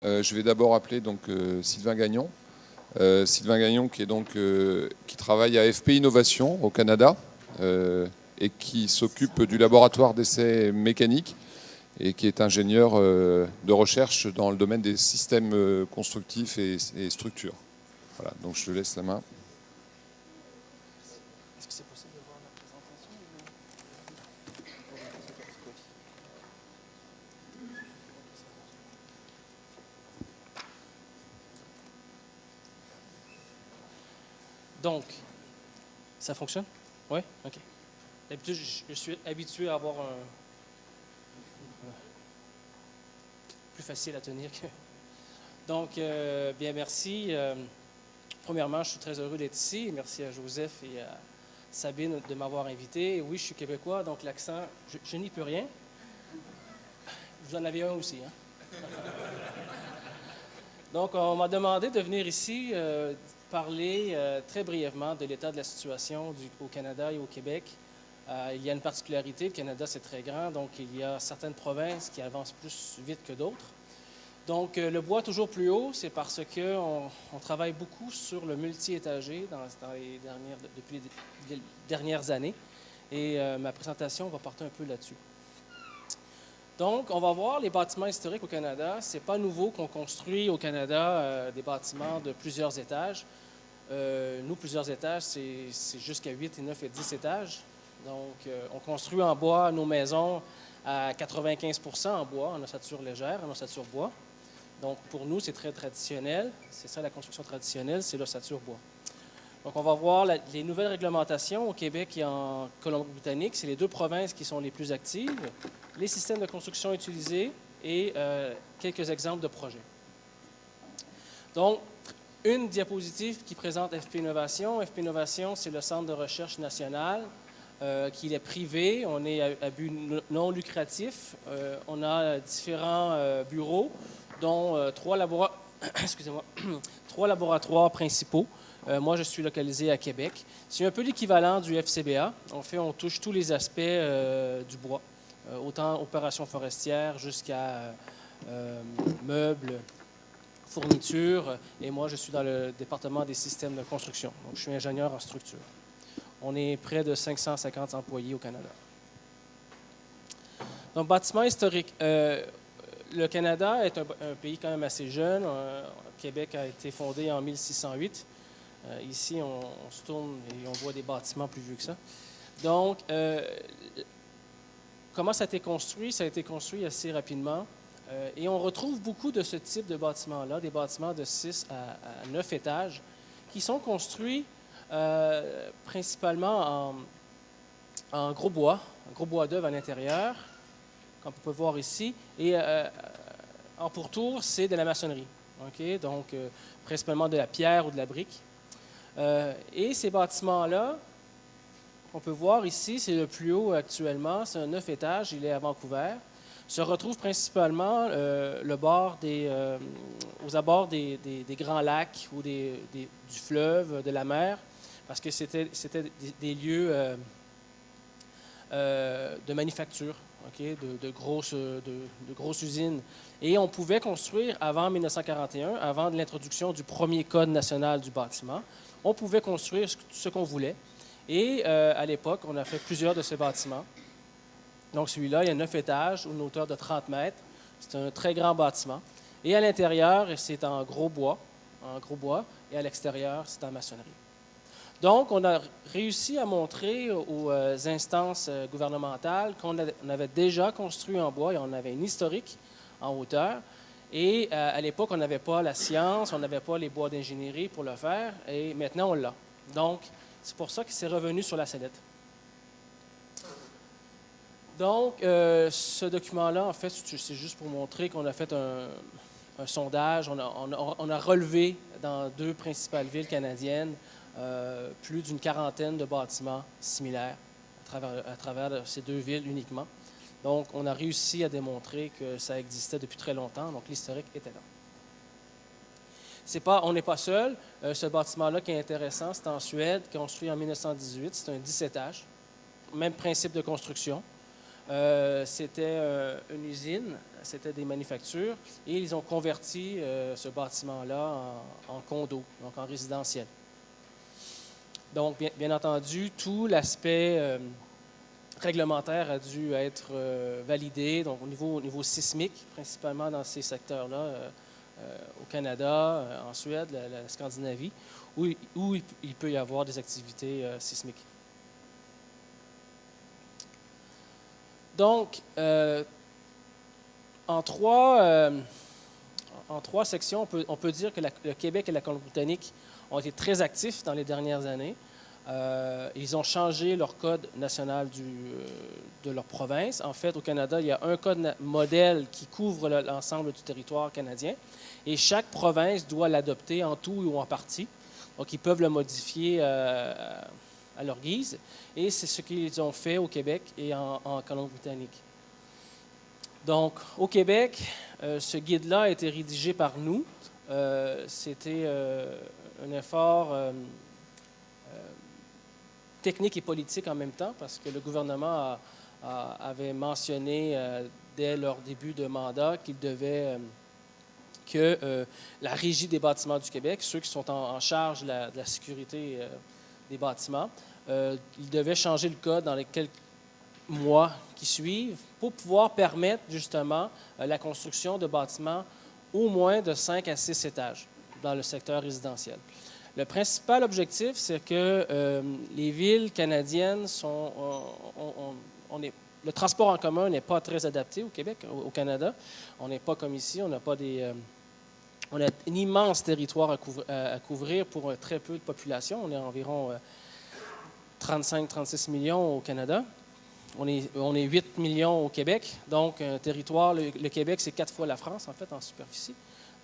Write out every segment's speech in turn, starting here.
Je vais d'abord appeler Sylvain Gagnon. Sylvain Gagnon qui travaille à FP Innovation au Canada et qui s'occupe du laboratoire d'essais mécaniques et qui est ingénieur de recherche dans le domaine des systèmes constructifs et structures. Voilà, donc je te laisse la main. Est-ce que c'est possible de voir la présentation? Donc, ça fonctionne? Oui? OK. D'habitude, je suis habitué à avoir plus facile à tenir que... Donc, bien, merci. Premièrement, je suis très heureux d'être ici. Merci à Joseph et à Sabine de m'avoir invité. Oui, je suis québécois, donc l'accent, je n'y peux rien. Vous en avez un aussi, hein? Donc, on m'a demandé de venir ici parler très brièvement de l'état de la situation au Canada et au Québec. Il y a une particularité, le Canada c'est très grand, donc il y a certaines provinces qui avancent plus vite que d'autres. Donc le bois toujours plus haut, c'est parce qu'on travaille beaucoup sur le multi-étagé depuis les dernières années. Et ma présentation va porter un peu là-dessus. Donc, on va voir les bâtiments historiques au Canada. Ce n'est pas nouveau qu'on construit au Canada des bâtiments de plusieurs étages. Nous, plusieurs étages, c'est jusqu'à 8, 9 et 10 étages. Donc, on construit en bois nos maisons à 95% en bois, en ossature légère, en ossature bois. Donc, pour nous, c'est très traditionnel. C'est ça la construction traditionnelle, c'est l'ossature bois. Donc, on va voir les nouvelles réglementations au Québec et en Colombie-Britannique. C'est les deux provinces qui sont les plus actives. Les systèmes de construction utilisés et quelques exemples de projets. Donc, une diapositive qui présente FP Innovation. FP Innovation, c'est le centre de recherche national qui est privé. On est à but non lucratif. On a différents bureaux, dont trois laboratoires principaux. Moi, je suis localisé à Québec. C'est un peu l'équivalent du FCBA. En fait, on touche tous les aspects du bois, autant opérations forestières jusqu'à meubles, fournitures. Et moi, je suis dans le département des systèmes de construction. Donc, je suis ingénieur en structure. On est près de 550 employés au Canada. Donc, bâtiment historique. Le Canada est un pays quand même assez jeune. Québec a été fondé en 1608. Ici, on se tourne et on voit des bâtiments plus vieux que ça. Donc, comment ça a été construit? Ça a été construit assez rapidement. Et on retrouve beaucoup de ce type de bâtiments-là, des bâtiments de 6 à 9 étages, qui sont construits principalement en gros bois d'œuvre à l'intérieur, comme on peut voir ici. Et en pourtour, c'est de la maçonnerie. Okay? Donc, principalement de la pierre ou de la brique. Et ces bâtiments-là, on peut voir ici, c'est le plus haut actuellement, c'est un 9 étages, il est à Vancouver, se retrouve principalement aux abords des grands lacs ou du fleuve, de la mer, parce que c'était des lieux de manufacture, okay, de grosses usines. Et on pouvait construire avant 1941, avant l'introduction du premier Code national du bâtiment, on pouvait construire ce qu'on voulait. Et à l'époque, on a fait plusieurs de ces bâtiments. Donc celui-là, il y a 9 étages, une hauteur de 30 mètres. C'est un très grand bâtiment. Et à l'intérieur, c'est en gros bois, et à l'extérieur, c'est en maçonnerie. Donc, on a réussi à montrer aux instances gouvernementales qu'on avait déjà construit en bois et on avait une historique en hauteur. Et à l'époque, on n'avait pas la science, on n'avait pas les bois d'ingénierie pour le faire, et maintenant, on l'a. Donc, c'est pour ça que c'est revenu sur la sellette. Donc, ce document-là, en fait, c'est juste pour montrer qu'on a fait un sondage. On a relevé dans 2 principales villes canadiennes plus d'une quarantaine de bâtiments similaires à travers ces 2 villes uniquement. Donc, on a réussi à démontrer que ça existait depuis très longtemps, donc l'historique était là. On n'est pas seul. Ce bâtiment-là qui est intéressant, c'est en Suède, construit en 1918. C'est un 10 étages. Même principe de construction. C'était une usine, c'était des manufactures, et ils ont converti ce bâtiment-là en condo, donc en résidentiel. Donc, bien entendu, tout l'aspect réglementaire a dû être validé, donc au niveau sismique, principalement dans ces secteurs-là, au Canada, en Suède, la Scandinavie, où il peut y avoir des activités sismiques. Donc, en trois sections, on peut dire que le Québec et la Colombie-Britannique ont été très actifs dans les dernières années. Ils ont changé leur code national de leur province. En fait, au Canada, il y a un code modèle qui couvre l'ensemble du territoire canadien et chaque province doit l'adopter en tout ou en partie. Donc, ils peuvent le modifier à leur guise. Et c'est ce qu'ils ont fait au Québec et en Colombie-Britannique. Donc, au Québec, ce guide-là a été rédigé par nous. C'était un effort technique et politique en même temps, parce que le gouvernement avait mentionné dès leur début de mandat qu'il devait que la Régie des bâtiments du Québec, ceux qui sont en charge de la sécurité des bâtiments, ils devaient changer le code dans les quelques mois qui suivent pour pouvoir permettre justement la construction de bâtiments au moins de 5 à 6 étages dans le secteur résidentiel. Le principal objectif, c'est que les villes canadiennes le transport en commun n'est pas très adapté au Québec, au Canada. On n'est pas comme ici, on n'a pas on a un immense territoire à couvrir pour très peu de population. On est environ 35-36 millions au Canada. On est 8 millions au Québec. Donc, un territoire, le Québec, c'est 4 fois la France, en fait, en superficie.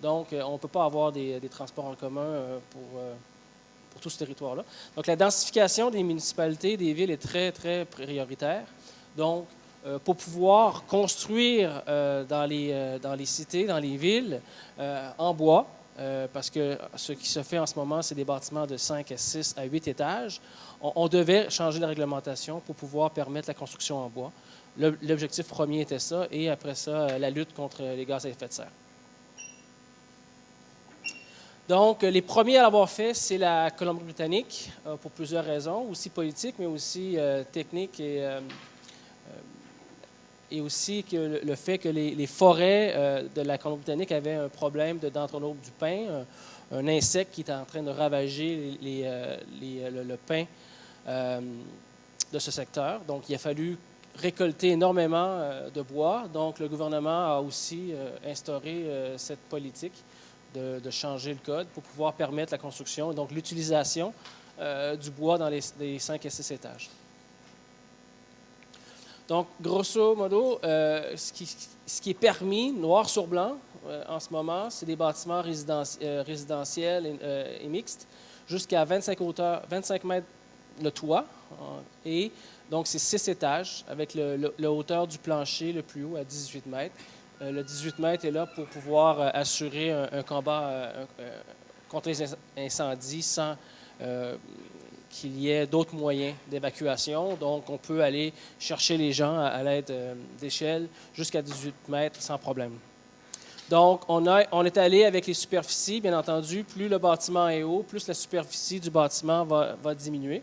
Donc, on ne peut pas avoir des transports en commun pour tout ce territoire-là. Donc, la densification des municipalités, des villes est très, très prioritaire. Donc, pour pouvoir construire dans les cités, dans les villes, en bois, parce que ce qui se fait en ce moment, c'est des bâtiments de 5 à 6 à 8 étages, on devait changer la réglementation pour pouvoir permettre la construction en bois. L'objectif premier était ça, et après ça, la lutte contre les gaz à effet de serre. Donc, les premiers à l'avoir fait, c'est la Colombie-Britannique, pour plusieurs raisons, aussi politiques, mais aussi techniques et aussi que le fait que les forêts de la Colombie-Britannique avaient un problème de dendronope du pin, un insecte qui est en train de ravager le pin de ce secteur. Donc, il a fallu récolter énormément de bois. Donc, le gouvernement a aussi instauré cette politique de changer le code pour pouvoir permettre la construction et donc l'utilisation du bois dans les 5 et 6 étages. Donc, grosso modo, ce qui est permis, noir sur blanc, en ce moment, c'est des bâtiments résidentiels et mixtes, jusqu'à 25 mètres le toit. Et donc, c'est 6 étages, avec la hauteur du plancher le plus haut à 18 mètres. Le 18 mètres est là pour pouvoir assurer un combat contre les incendies sans qu'il y ait d'autres moyens d'évacuation. Donc, on peut aller chercher les gens à l'aide d'échelles jusqu'à 18 mètres sans problème. Donc, on est allé avec les superficies, bien entendu. Plus le bâtiment est haut, plus la superficie du bâtiment va diminuer.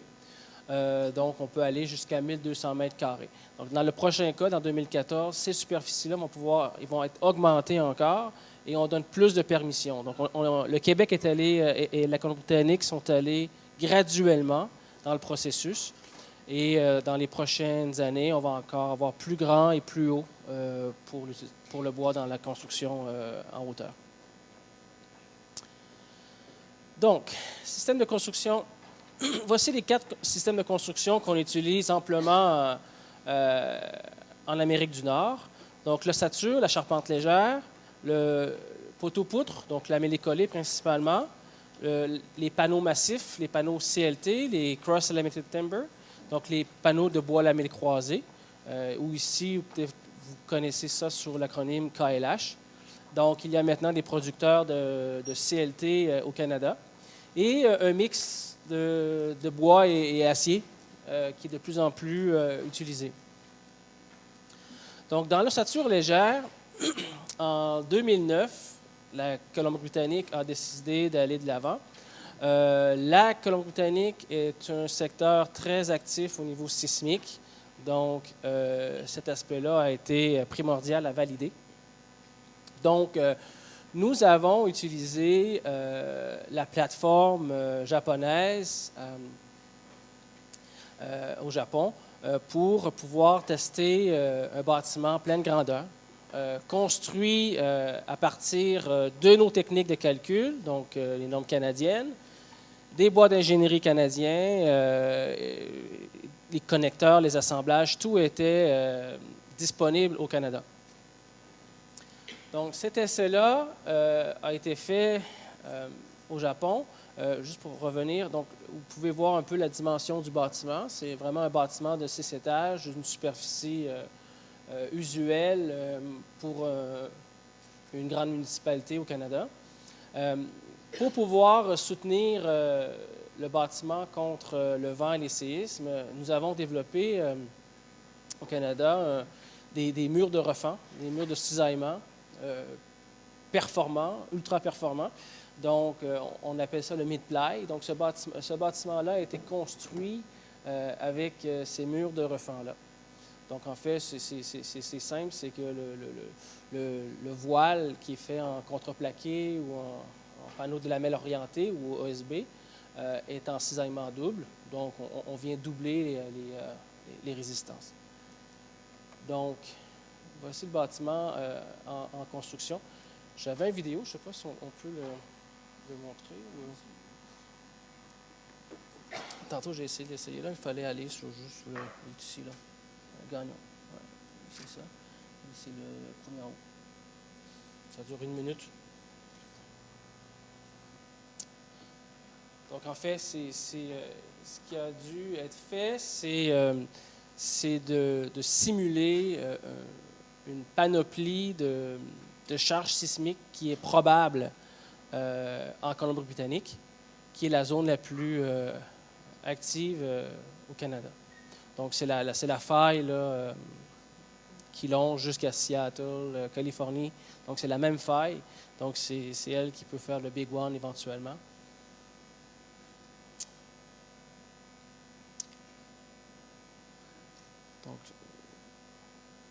Donc, on peut aller jusqu'à 1200 mètres carrés. Donc, dans le prochain cas, en 2014, ces superficies-là ils vont être augmentées encore et on donne plus de permissions. Donc, le Québec est allé et la Colombie-Britannique sont allés graduellement dans le processus. Et dans les prochaines années, on va encore avoir plus grand et plus haut pour le bois dans la construction en hauteur. Donc, système de construction. Voici les 4 systèmes de construction qu'on utilise amplement en Amérique du Nord. Donc, l'ossature, la charpente légère, le poteau-poutre, donc lamellé collé principalement, les panneaux massifs, les panneaux CLT, les Cross-Laminated Timber, donc les panneaux de bois lamellé croisé, ou ici, vous connaissez ça sur l'acronyme KLH. Donc, il y a maintenant des producteurs de CLT au Canada. Et un mix de bois et acier qui est de plus en plus utilisé. Donc, dans l'ossature légère, en 2009, la Colombie-Britannique a décidé d'aller de l'avant. La Colombie-Britannique est un secteur très actif au niveau sismique, donc cet aspect-là a été primordial à valider. Donc, nous avons utilisé la plateforme japonaise au Japon pour pouvoir tester un bâtiment pleine grandeur, construit à partir de nos techniques de calcul, donc les normes canadiennes, des bois d'ingénierie canadiens, les connecteurs, les assemblages, tout était disponible au Canada. Donc, cet essai-là a été fait au Japon. Juste pour revenir, donc, vous pouvez voir un peu la dimension du bâtiment. C'est vraiment un bâtiment de 6 étages, d'une superficie usuelle pour une grande municipalité au Canada. Pour pouvoir soutenir le bâtiment contre le vent et les séismes, nous avons développé au Canada des murs de refend, des murs de cisaillement performants, ultra performants. Donc, on appelle ça le mid-ply. Donc, ce bâtiment-là a été construit avec ces murs de refend-là. Donc, en fait, c'est simple, c'est que le voile qui est fait en contreplaqué ou en panneau de lamelles orientées ou OSB est en cisaillement double. Donc, on vient doubler les résistances. Donc, voici le bâtiment en construction. J'avais une vidéo, je ne sais pas si on peut le montrer. Tantôt, j'ai essayé d'essayer là. Il fallait aller sur juste ici, là. Gagnon. Ouais, c'est ça. C'est le premier en haut. Ça dure 1 minute. Donc, en fait, ce qui a dû être fait, c'est de simuler une panoplie de charges sismiques qui est probable en Colombie-Britannique, qui est la zone la plus active au Canada. Donc, c'est la faille là, qui longe jusqu'à Seattle, Californie. Donc, c'est la même faille. Donc, c'est elle qui peut faire le Big One éventuellement. Donc,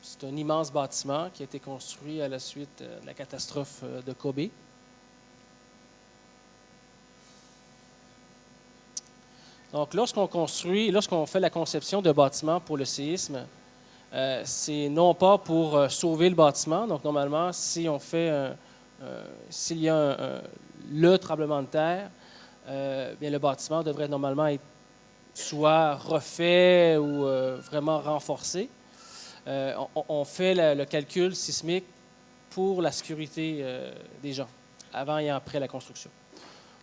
c'est un immense bâtiment qui a été construit à la suite de la catastrophe de Kobe. Donc, lorsqu'on fait la conception de bâtiments pour le séisme, c'est non pas pour sauver le bâtiment. Donc, normalement, si on fait s'il y a le tremblement de terre, bien, le bâtiment devrait normalement être soit refait ou vraiment renforcé. On fait le calcul sismique pour la sécurité des gens, avant et après la construction.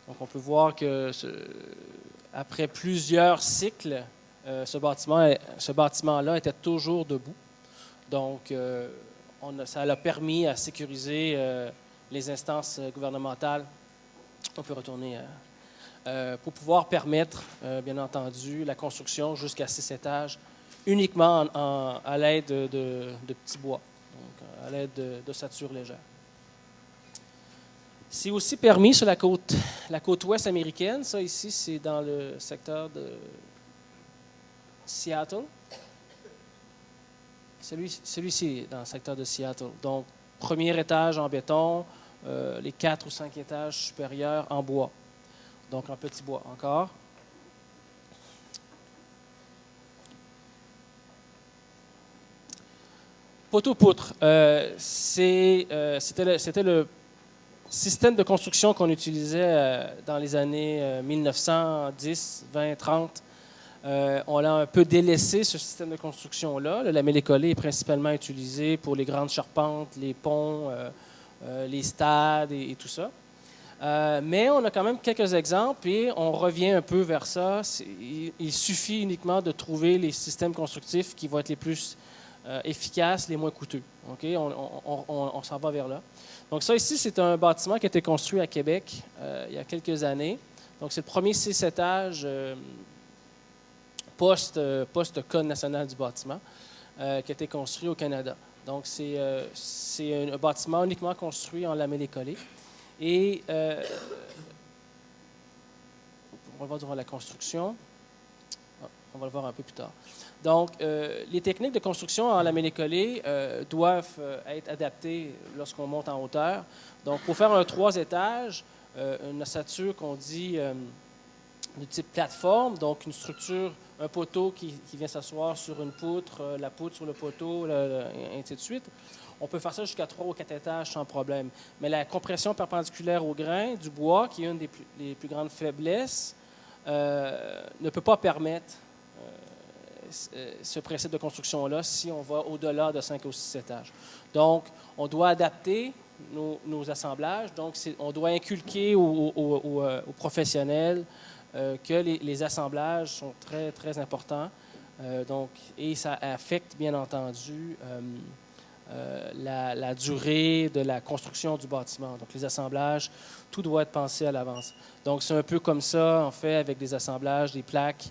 Donc, on peut voir que après plusieurs cycles, ce bâtiment-là était toujours debout. Donc, ça a permis à sécuriser les instances gouvernementales. On peut retourner pour pouvoir permettre, bien entendu, la construction jusqu'à 6 étages uniquement à l'aide de petits bois, donc à l'aide d'ossature légère. C'est aussi permis sur la côte ouest américaine. Ça, ici, c'est dans le secteur de Seattle. Celui-ci est dans le secteur de Seattle. Donc, premier étage en béton, les 4 ou 5 étages supérieurs en bois. Donc, en petit bois encore. Poteau-poutre, c'était le système de construction qu'on utilisait dans les années 1910, 20, 30. On l'a un peu délaissé, ce système de construction-là. Le lamellé collé est principalement utilisé pour les grandes charpentes, les ponts, les stades et tout ça. Mais on a quand même quelques exemples et on revient un peu vers ça. Il suffit uniquement de trouver les systèmes constructifs qui vont être les plus efficaces, les moins coûteux. Okay? On s'en va vers là. Donc ça ici, c'est un bâtiment qui a été construit à Québec il y a quelques années. Donc c'est le premier 6 étages post-Code national du bâtiment qui a été construit au Canada. Donc, c'est un bâtiment uniquement construit en lamellé-collé. Et on va le voir durant la construction. On va le voir un peu plus tard. Donc, les techniques de construction en lamellé-collé doivent être adaptées lorsqu'on monte en hauteur. Donc, pour faire un 3 étages, une ossature qu'on dit de type plateforme, donc une structure, un poteau qui vient s'asseoir sur une poutre, la poutre sur le poteau, et ainsi de suite. On peut faire ça jusqu'à 3 ou 4 étages sans problème. Mais la compression perpendiculaire au grain du bois, qui est une des plus grandes faiblesses, ne peut pas permettre ce principe de construction-là si on va au-delà de 5 ou 6 étages. Donc, on doit adapter nos assemblages. Donc, on doit inculquer aux professionnels que les assemblages sont très, très importants. Et ça affecte, bien entendu, la durée de la construction du bâtiment. Donc, les assemblages, tout doit être pensé à l'avance. Donc, c'est un peu comme ça, en fait, avec des assemblages, des plaques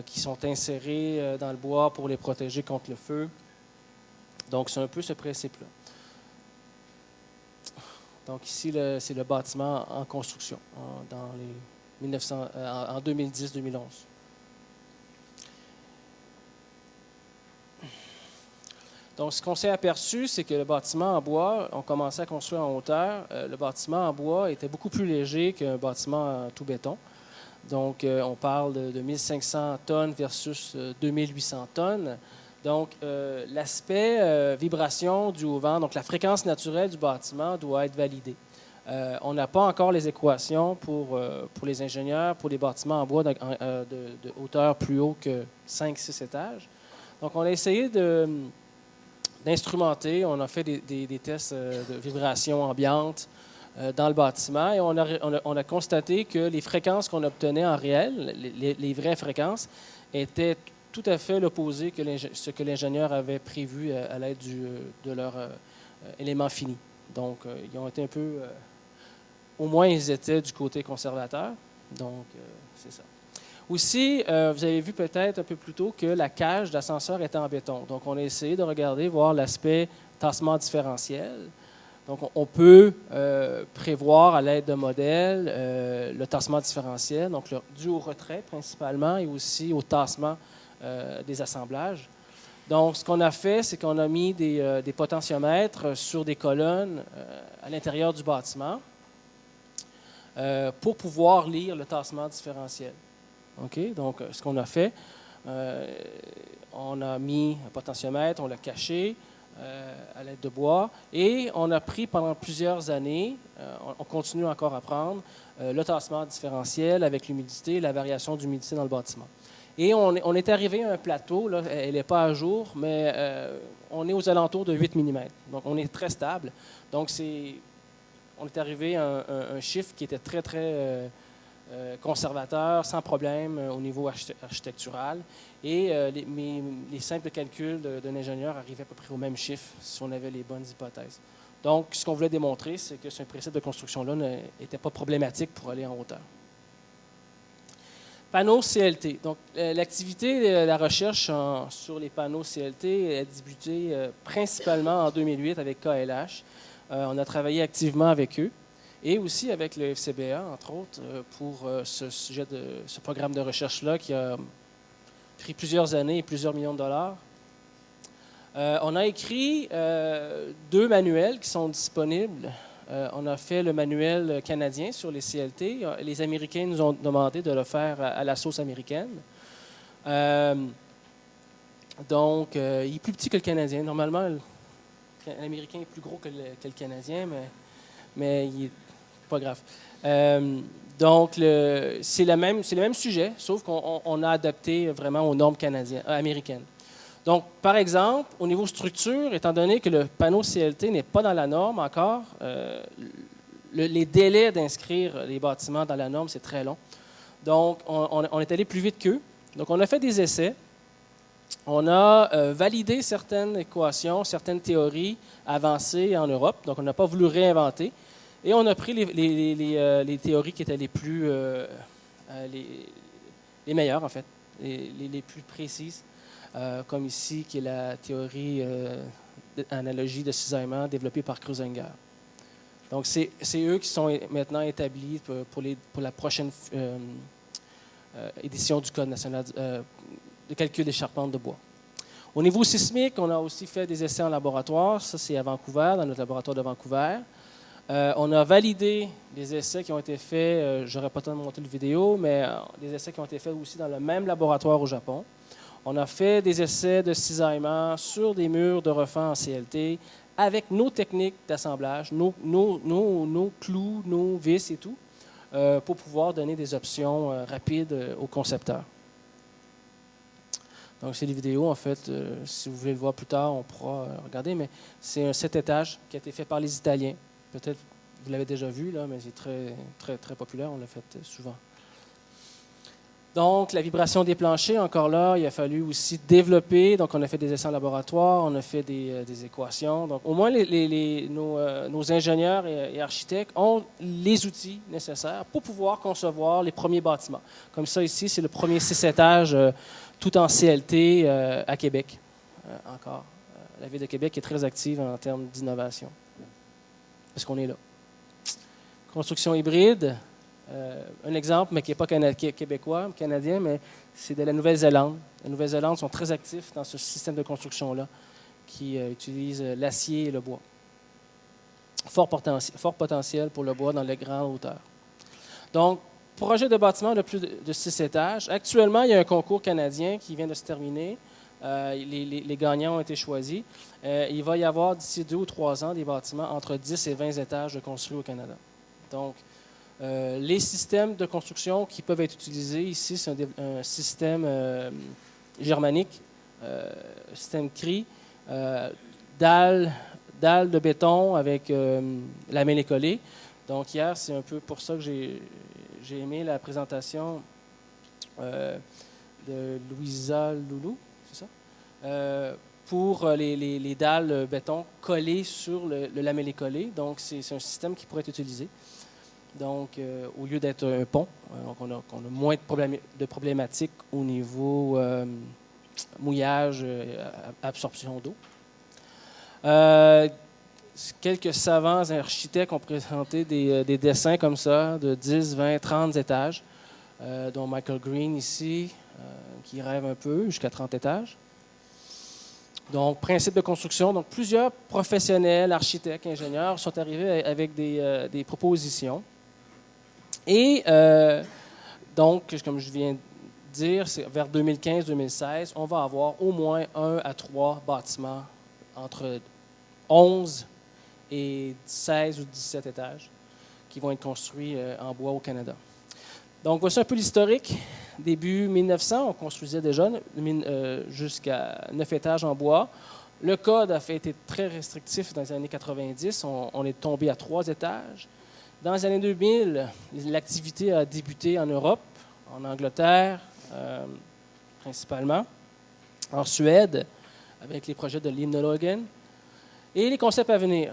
qui sont insérées dans le bois pour les protéger contre le feu. Donc, c'est un peu ce principe-là. Donc, ici, c'est le bâtiment en construction en 2010-2011. Donc, ce qu'on s'est aperçu, c'est que le bâtiment en bois, on commençait à construire en hauteur. Le bâtiment en bois était beaucoup plus léger qu'un bâtiment en tout béton. Donc, on parle de 1500 tonnes versus 2800 tonnes. Donc, l'aspect vibration due au vent, donc la fréquence naturelle du bâtiment doit être validée. On n'a pas encore les équations pour les ingénieurs, pour les bâtiments en bois de hauteur plus haut que 5-6 étages. Donc, on a essayé d'instrumenter. On a fait des tests de vibration ambiante dans le bâtiment et on a constaté que les fréquences qu'on obtenait en réel, les vraies fréquences, étaient tout à fait l'opposé que ce que l'ingénieur avait prévu à l'aide de leur élément fini. Donc, ils ont été un peu... au moins, ils étaient du côté conservateur. Donc, c'est ça. Aussi, vous avez vu peut-être un peu plus tôt que la cage d'ascenseur était en béton. Donc, on a essayé de regarder, voir l'aspect tassement différentiel. Donc, on peut prévoir à l'aide de modèles le tassement différentiel, donc dû au retrait principalement et aussi au tassement des assemblages. Donc, ce qu'on a fait, c'est qu'on a mis des potentiomètres sur des colonnes à l'intérieur du bâtiment pour pouvoir lire le tassement différentiel. OK? Donc, ce qu'on a fait, on a mis un potentiomètre, on l'a caché à l'aide de bois et on a pris pendant plusieurs années, on continue encore à prendre, le tassement différentiel avec l'humidité, la variation d'humidité dans le bâtiment. Et on est arrivé à un plateau, là, elle n'est pas à jour, mais on est aux alentours de 8 mm. Donc, on est très stable. Donc, on est arrivé à un chiffre qui était très, très conservateur, sans problème au niveau architectural. Et les simples calculs d'un ingénieur arrivaient à peu près au même chiffre si on avait les bonnes hypothèses. Donc, ce qu'on voulait démontrer, c'est que ce principe de construction-là n'était pas problématique pour aller en hauteur. Panneaux CLT. Donc, l'activité de la recherche sur les panneaux CLT a débuté principalement en 2008 avec KLH. On a travaillé activement avec eux et aussi avec le FCBA, entre autres, pour ce programme de recherche-là qui a pris plusieurs années et plusieurs millions de dollars. On a écrit 2 manuels qui sont disponibles. On a fait le manuel canadien sur les CLT. Les Américains nous ont demandé de le faire à la sauce américaine. Donc, il est plus petit que le Canadien. Normalement, l'Américain est plus gros que le Canadien, mais il n'est pas grave. Donc, c'est le même sujet, sauf qu'on a adapté vraiment aux normes américaines. Donc, par exemple, au niveau structure, étant donné que le panneau CLT n'est pas dans la norme encore, les délais d'inscrire les bâtiments dans la norme, c'est très long. Donc, on est allé plus vite qu'eux. Donc, on a fait des essais. On a validé certaines équations, certaines théories avancées en Europe. Donc, on n'a pas voulu réinventer. Et on a pris les théories qui étaient les meilleures, en fait, les plus précises. Comme ici, qui est la théorie analogie de cisaillement développée par Kreuzinger. Donc, c'est eux qui sont maintenant établis pour la prochaine édition du Code national de calcul des charpentes de bois. Au niveau sismique, on a aussi fait des essais en laboratoire. Ça, c'est à Vancouver, dans notre laboratoire de Vancouver. On a validé des essais qui ont été faits, je n'aurais pas le temps de monter le vidéo, mais des essais qui ont été faits aussi dans le même laboratoire au Japon. On a fait des essais de cisaillement sur des murs de refend en CLT avec nos techniques d'assemblage, nos clous, nos vis et tout, pour pouvoir donner des options rapides aux concepteurs. Donc, c'est des vidéos, en fait, si vous voulez le voir plus tard, on pourra regarder, mais c'est un 7 étages qui a été fait par les Italiens. Peut-être vous l'avez déjà vu, là, mais c'est très, très, très populaire, on l'a fait souvent. Donc, la vibration des planchers, encore là, il a fallu aussi développer. Donc, on a fait des essais en laboratoire, on a fait des équations. Donc, au moins, nos ingénieurs et architectes ont les outils nécessaires pour pouvoir concevoir les premiers bâtiments. Comme ça, ici, c'est le premier 6 étages, tout en CLT à Québec. Encore. La Ville de Québec est très active en termes d'innovation. Parce qu'on est là. Construction hybride. Un exemple, mais qui n'est pas québécois, canadien, mais c'est de la Nouvelle-Zélande. La Nouvelle-Zélande sont très actifs dans ce système de construction-là qui utilise l'acier et le bois. Fort potentiel pour le bois dans les grandes hauteurs. Donc, projet de bâtiment de plus de 6 étages. Actuellement, il y a un concours canadien qui vient de se terminer. Les gagnants ont été choisis. Il va y avoir d'ici 2 ou 3 ans des bâtiments entre 10 et 20 étages de construits au Canada. Donc, les systèmes de construction qui peuvent être utilisés ici, c'est un système germanique, système CRI, dalle de béton avec lamellé collé. Donc, hier, c'est un peu pour ça que j'ai aimé la présentation de Louisa Loulou, c'est ça? Pour les dalles béton collées sur le lamellé collé. Donc, c'est un système qui pourrait être utilisé. Donc, au lieu d'être un pont, on a moins de problématiques au niveau mouillage, absorption d'eau. Quelques savants architectes ont présenté des dessins comme ça, de 10, 20, 30 étages, dont Michael Green ici, qui rêve un peu, jusqu'à 30 étages. Donc, principe de construction. Donc, plusieurs professionnels, architectes, ingénieurs sont arrivés avec des propositions. Et donc, comme je viens de dire, c'est vers 2015-2016, on va avoir au moins 1 à 3 bâtiments entre 11 et 16 ou 17 étages qui vont être construits en bois au Canada. Donc, voici un peu l'historique. Début 1900, on construisait déjà jusqu'à 9 étages en bois. Le code a été très restrictif dans les années 90. On est tombé à 3 étages. Dans les années 2000, l'activité a débuté en Europe, en Angleterre principalement, en Suède, avec les projets de Limnologen, et les concepts à venir.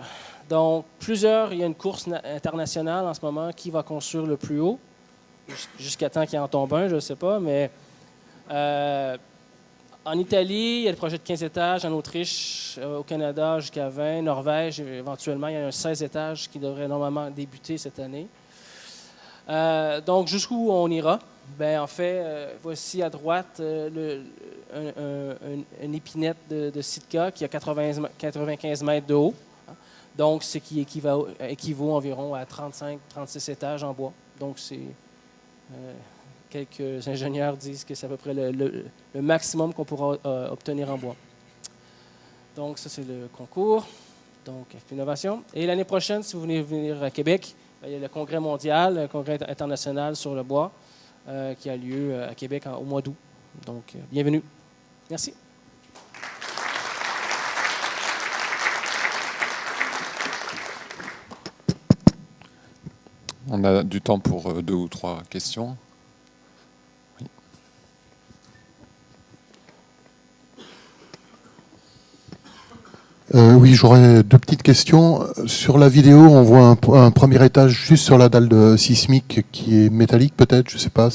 Donc, il y a une course internationale en ce moment qui va construire le plus haut, jusqu'à temps qu'il en tombe un, je ne sais pas, mais en Italie, il y a le projet de 15 étages, en Autriche, au Canada, jusqu'à 20, Norvège, éventuellement, il y a un 16 étages qui devrait normalement débuter cette année. Donc, jusqu'où on ira? Bien, en fait, voici à droite une épinette de Sitka qui a 95 mètres de haut. Donc, ce qui équivaut environ à 35-36 étages en bois. Donc, c'est... quelques ingénieurs disent que c'est à peu près le maximum qu'on pourra obtenir en bois. Donc, ça, c'est le concours. Donc, Innovation. Et l'année prochaine, si vous venez venir à Québec, il y a le congrès mondial, le congrès international sur le bois qui a lieu à Québec au mois d'août. Donc, bienvenue. Merci. On a du temps pour 2 ou 3 questions. Oui. Oui, j'aurais 2 petites questions. Sur la vidéo, on voit un premier étage juste sur la dalle sismique qui est métallique, peut-être, je ne sais pas.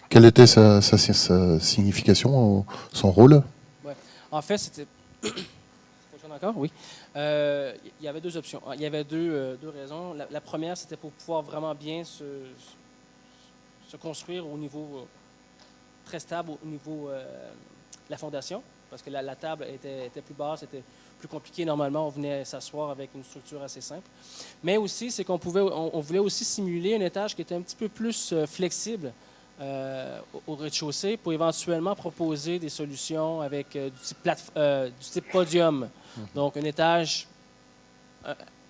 Quelle était sa signification, son rôle? Ouais. En fait, c'était... Faut que j'en encore? Oui. Il y avait deux options. Il y avait deux raisons. La première, c'était pour pouvoir vraiment bien se construire au niveau très stable, au niveau de la fondation, parce que la table était plus basse, c'était plus compliqué. Normalement, on venait s'asseoir avec une structure assez simple. Mais aussi, c'est on voulait aussi simuler un étage qui était un petit peu plus flexible au rez-de-chaussée pour éventuellement proposer des solutions avec du type podium. Donc, un étage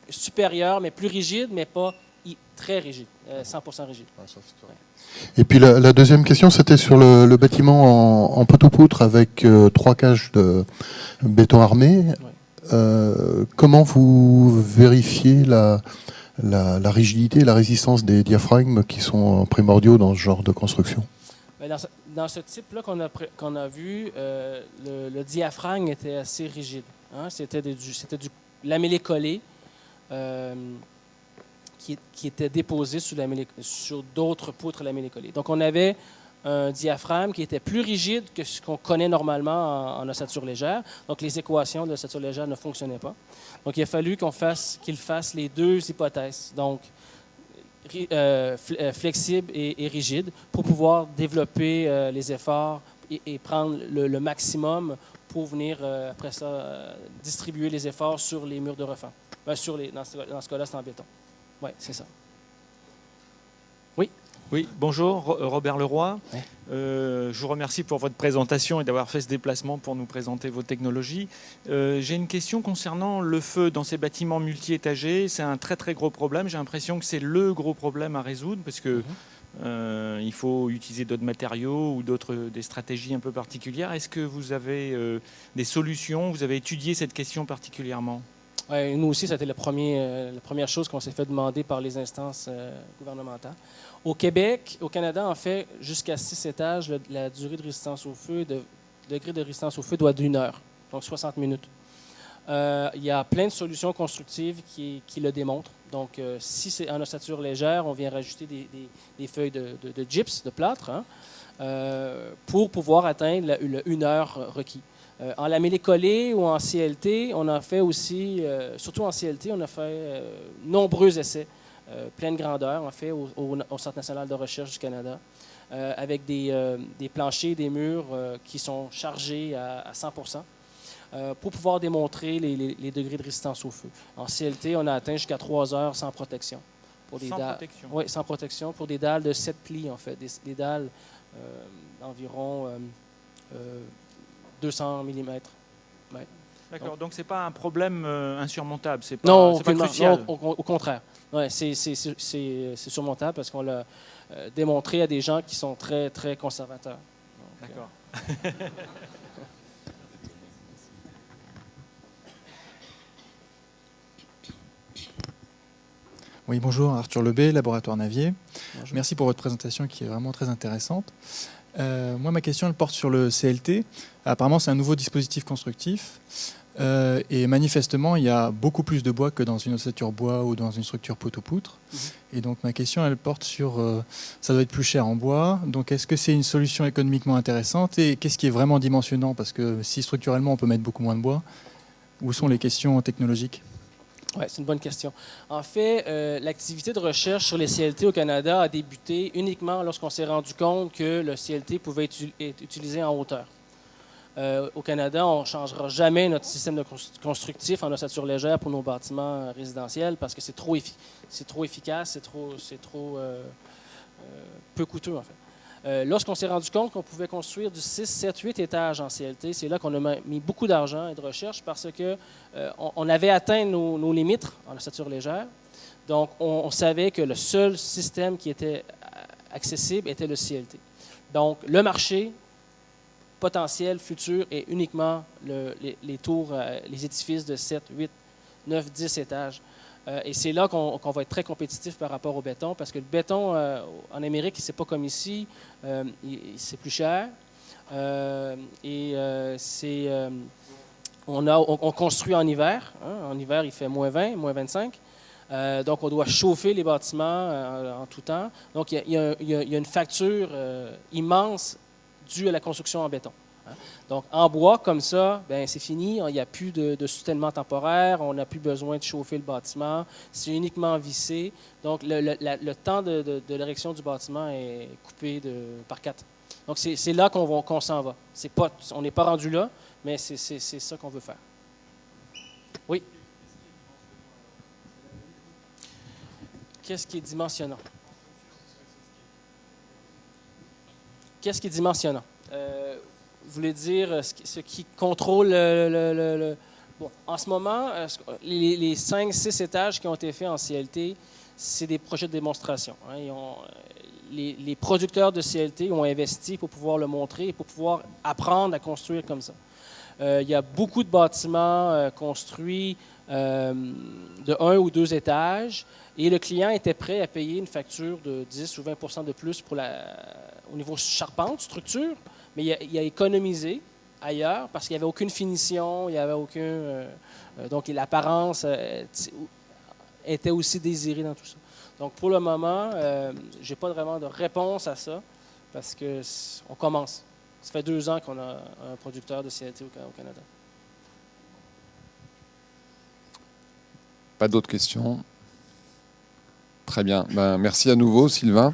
supérieur, mais plus rigide, mais pas très rigide, 100% rigide. Et puis la deuxième question, c'était sur le bâtiment en poteau-poutre avec 3 cages de béton armé. Oui. Comment vous vérifiez la rigidité et la résistance des diaphragmes qui sont primordiaux dans ce genre de construction? Dans ce type-là qu'on a vu, le diaphragme était assez rigide. Hein? C'était du lamellé collé qui était déposé sur d'autres poutres lamellé collées. Donc, on avait un diaphragme qui était plus rigide que ce qu'on connaît normalement en ossature légère. Donc, les équations de l'ossature légère ne fonctionnaient pas. Donc, il a fallu qu'il fasse les deux hypothèses. Donc, flexible et rigide pour pouvoir développer les efforts et prendre le maximum pour venir, après ça, distribuer les efforts sur les murs de refend. Dans ce cas-là, c'est en béton. Oui, c'est ça. Oui. Oui, bonjour, Robert Leroy. Ouais. Je vous remercie pour votre présentation et d'avoir fait ce déplacement pour nous présenter vos technologies. J'ai une question concernant le feu dans ces bâtiments multi-étagés. C'est un très très gros problème. J'ai l'impression que c'est le gros problème à résoudre parce que il faut utiliser d'autres matériaux ou des stratégies un peu particulières. Est-ce que vous avez des solutions? Vous avez étudié cette question particulièrement? Ouais, nous aussi, c'était la première chose qu'on s'est fait demander par les instances gouvernementales. Au Québec, au Canada, en fait, jusqu'à 6 étages, la durée de résistance au feu, degré de résistance au feu doit d'1 heure, donc 60 minutes. Il y a plein de solutions constructives qui le démontrent. Donc, si c'est en ossature légère, on vient rajouter des feuilles de gyps, de plâtre, hein, pour pouvoir atteindre le 1 heure requis. En lamellé collé ou en CLT, on a fait aussi, surtout en CLT, on a fait nombreux essais, pleine grandeur, en fait, au Centre national de recherche du Canada, avec des planchers, des murs qui sont chargés à 100%, pour pouvoir démontrer les degrés de résistance au feu. En CLT, on a atteint jusqu'à 3 heures sans protection. Sans protection? Oui, sans protection, pour des dalles de 7 plis, en fait, des dalles d'environ 200 mm. Ouais. D'accord, donc ce n'est pas un problème insurmontable, c'est pas crucial. Non, au contraire. Ouais, c'est surmontable parce qu'on l'a démontré à des gens qui sont très, très conservateurs. D'accord. Oui, bonjour, Arthur Lebé, Laboratoire Navier. Bonjour. Merci pour votre présentation qui est vraiment très intéressante. Moi, ma question, elle porte sur le CLT. Apparemment, c'est un nouveau dispositif constructif. Et manifestement, il y a beaucoup plus de bois que dans une ossature bois ou dans une structure poteau-poutre. Et donc, ma question, elle porte sur... ça doit être plus cher en bois. Donc, est-ce que c'est une solution économiquement intéressante? Et qu'est-ce qui est vraiment dimensionnant? Parce que si structurellement, on peut mettre beaucoup moins de bois, où sont les questions technologiques? Oui, c'est une bonne question. En fait, l'activité de recherche sur les CLT au Canada a débuté uniquement lorsqu'on s'est rendu compte que le CLT pouvait être utilisé en hauteur. Au Canada, on ne changera jamais notre système de constructif en ossature légère pour nos bâtiments résidentiels parce que c'est trop efficace, c'est trop peu coûteux, en fait. Lorsqu'on s'est rendu compte qu'on pouvait construire du 6, 7, 8 étages en CLT, c'est là qu'on a mis beaucoup d'argent et de recherche parce qu'on avait atteint nos limites en ossature légère. Donc, on savait que le seul système qui était accessible était le CLT. Donc, le marché potentiel futur est uniquement les tours, les édifices de 7, 8, 9, 10 étages. Et c'est là qu'on va être très compétitif par rapport au béton, parce que le béton, en Amérique, c'est pas comme ici, c'est plus cher. On construit en hiver. Hein, en hiver, il fait moins 20, moins 25. Donc, on doit chauffer les bâtiments en tout temps. Donc, il y a une facture immense due à la construction en béton. Donc, en bois, comme ça, ben, c'est fini. Il n'y a plus de soutènement temporaire. On n'a plus besoin de chauffer le bâtiment. C'est uniquement vissé. Donc, le temps de l'érection du bâtiment est coupé par 4. Donc, c'est là qu'on s'en va. On n'est pas rendu là, mais c'est ça qu'on veut faire. Oui? Qu'est-ce qui est dimensionnant? Qu'est-ce qui est dimensionnant? Vous voulez dire ce qui contrôle Bon, en ce moment, les 5-6 étages qui ont été faits en CLT, c'est des projets de démonstration. Hein. Les producteurs de CLT ont investi pour pouvoir le montrer et pour pouvoir apprendre à construire comme ça. Il y a beaucoup de bâtiments construits de 1 ou 2 étages et le client était prêt à payer une facture de 10 ou 20 de plus au niveau charpente, structure, mais il a économisé ailleurs parce qu'il n'y avait aucune finition, il n'y avait aucun... donc l'apparence était aussi désirée dans tout ça. Donc pour le moment, je n'ai pas vraiment de réponse à ça parce qu'on commence. Ça fait 2 ans qu'on a un producteur de CLT au Canada. Pas d'autres questions? Très bien. Ben, merci à nouveau, Sylvain.